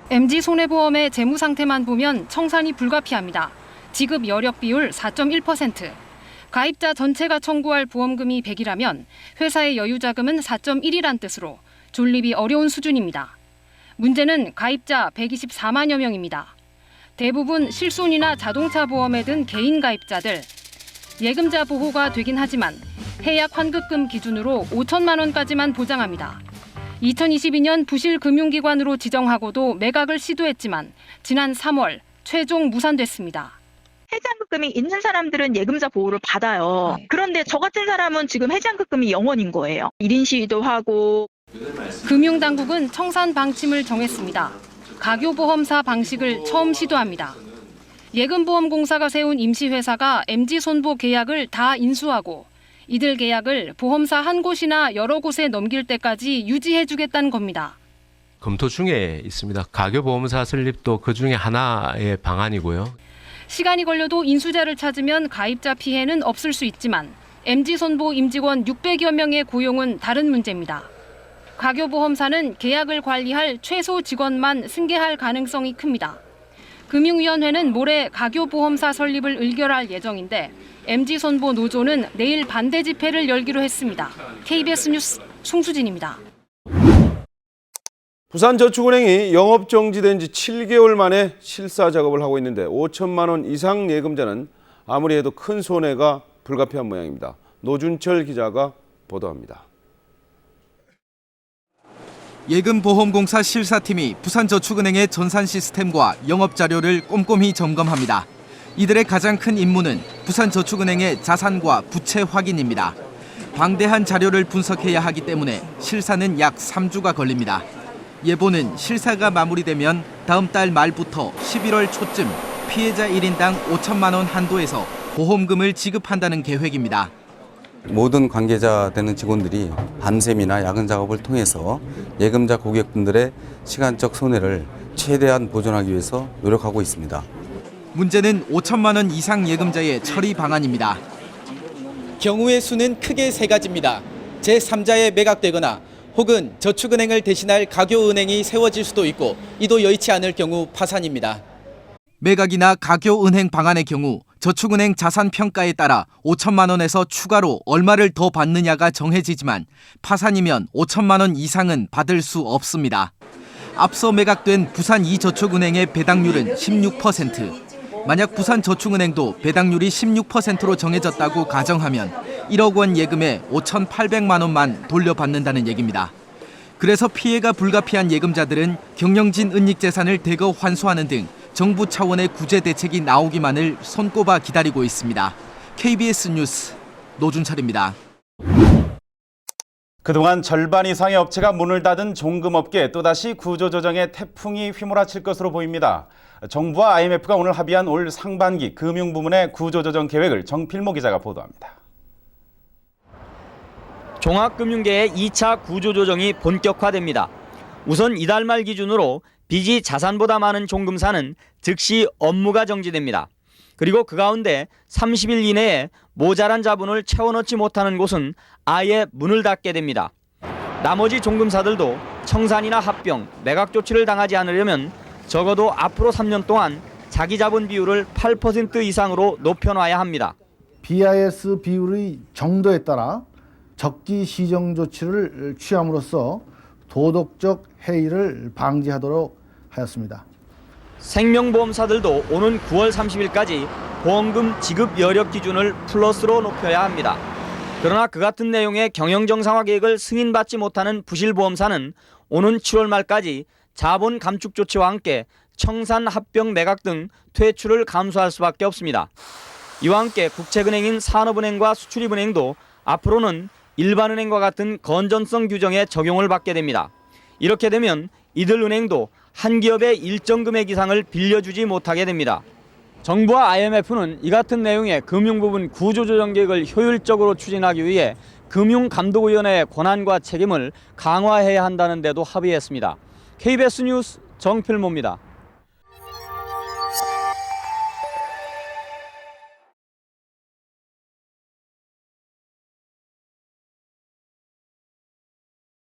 MG손해보험의 재무 상태만 보면 청산이 불가피합니다. 지급 여력 비율 4.1%. 가입자 전체가 청구할 보험금이 100이라면 회사의 여유자금은 4.1이란 뜻으로 존립이 어려운 수준입니다. 문제는 가입자 124만여 명입니다. 대부분 실손이나 자동차 보험에 든 개인 가입자들. 예금자 보호가 되긴 하지만 해약 환급금 기준으로 5천만 원까지만 보장합니다. 2022년 부실금융기관으로 지정하고도 매각을 시도했지만 지난 3월 최종 무산됐습니다. 해지환급금이 있는 사람들은 예금자 보호를 받아요. 그런데 저 같은 사람은 지금 해지환급금이 0원인 거예요. 1인 시위도 하고. 금융당국은 청산 방침을 정했습니다. 가교보험사 방식을 처음 시도합니다. 예금보험공사가 세운 임시회사가 MG손보 계약을 다 인수하고 이들 계약을 보험사 한 곳이나 여러 곳에 넘길 때까지 유지해주겠다는 겁니다. 검토 중에 있습니다. 가교보험사 설립도 그 중에 하나의 방안이고요. 시간이 걸려도 인수자를 찾으면 가입자 피해는 없을 수 있지만 MG손보 임직원 600여 명의 고용은 다른 문제입니다. 가교보험사는 계약을 관리할 최소 직원만 승계할 가능성이 큽니다. 금융위원회는 모레 가교보험사 설립을 의결할 예정인데 MG손보 노조는 내일 반대 집회를 열기로 했습니다. KBS 뉴스 송수진입니다. 부산저축은행이 영업정지된 지 7개월 만에 실사 작업을 하고 있는데 5천만 원 이상 예금자는 아무리 해도 큰 손해가 불가피한 모양입니다. 노준철 기자가 보도합니다. 예금보험공사 실사팀이 부산저축은행의 전산 시스템과 영업자료를 꼼꼼히 점검합니다. 이들의 가장 큰 임무는 부산저축은행의 자산과 부채 확인입니다. 방대한 자료를 분석해야 하기 때문에 실사는 약 3주가 걸립니다. 예보는 실사가 마무리되면 다음 달 말부터 11월 초쯤 피해자 1인당 5천만 원 한도에서 보험금을 지급한다는 계획입니다. 모든 관계자 되는 직원들이 밤샘이나 야근 작업을 통해서 예금자 고객분들의 시간적 손해를 최대한 보존하기 위해서 노력하고 있습니다. 문제는 5천만 원 이상 예금자의 처리 방안입니다. 경우의 수는 크게 세 가지입니다. 제3자에 매각되거나 혹은 저축은행을 대신할 가교은행이 세워질 수도 있고 이도 여의치 않을 경우 파산입니다. 매각이나 가교은행 방안의 경우 저축은행 자산평가에 따라 5천만 원에서 추가로 얼마를 더 받느냐가 정해지지만 파산이면 5천만 원 이상은 받을 수 없습니다. 앞서 매각된 부산 이저축은행의 배당률은 16%. 만약 부산저축은행도 배당률이 16%로 정해졌다고 가정하면 1억 원 예금에 5,800만 원만 돌려받는다는 얘기입니다. 그래서 피해가 불가피한 예금자들은 경영진 은닉재산을 대거 환수하는 등 정부 차원의 구제 대책이 나오기만을 손꼽아 기다리고 있습니다. KBS 뉴스 노준철입니다. 그동안 절반 이상의 업체가 문을 닫은 종금업계에 또다시 구조조정의 태풍이 휘몰아칠 것으로 보입니다. 정부와 IMF가 오늘 합의한 올 상반기 금융부문의 구조조정 계획을 정필모 기자가 보도합니다. 종합금융계의 2차 구조조정이 본격화됩니다. 우선 이달 말 기준으로 빚이 자산보다 많은 종금사는 즉시 업무가 정지됩니다. 그리고 그 가운데 30일 이내에 모자란 자본을 채워넣지 못하는 곳은 아예 문을 닫게 됩니다. 나머지 종금사들도 청산이나 합병, 매각 조치를 당하지 않으려면 적어도 앞으로 3년 동안 자기 자본 비율을 8% 이상으로 높여놔야 합니다. BIS 비율의 정도에 따라 적기 시정 조치를 취함으로써 도덕적 해이를 방지하도록 하였습니다. 생명보험사들도 오는 9월 30일까지 보험금 지급 여력 기준을 플러스로 높여야 합니다. 그러나 그 같은 내용의 경영 정상화 계획을 승인받지 못하는 부실보험사는 오는 7월 말까지 자본 감축 조치와 함께 청산, 합병, 매각 등 퇴출을 감수할 수밖에 없습니다. 이와 함께 국책은행인 산업은행과 수출입은행도 앞으로는 일반은행과 같은 건전성 규정에 적용을 받게 됩니다. 이렇게 되면 이들 은행도 한 기업의 일정 금액 이상을 빌려주지 못하게 됩니다. 정부와 IMF는 이 같은 내용의 금융부문 구조조정 계획을 효율적으로 추진하기 위해 금융감독위원회의 권한과 책임을 강화해야 한다는 데도 합의했습니다. KBS 뉴스 정필모입니다.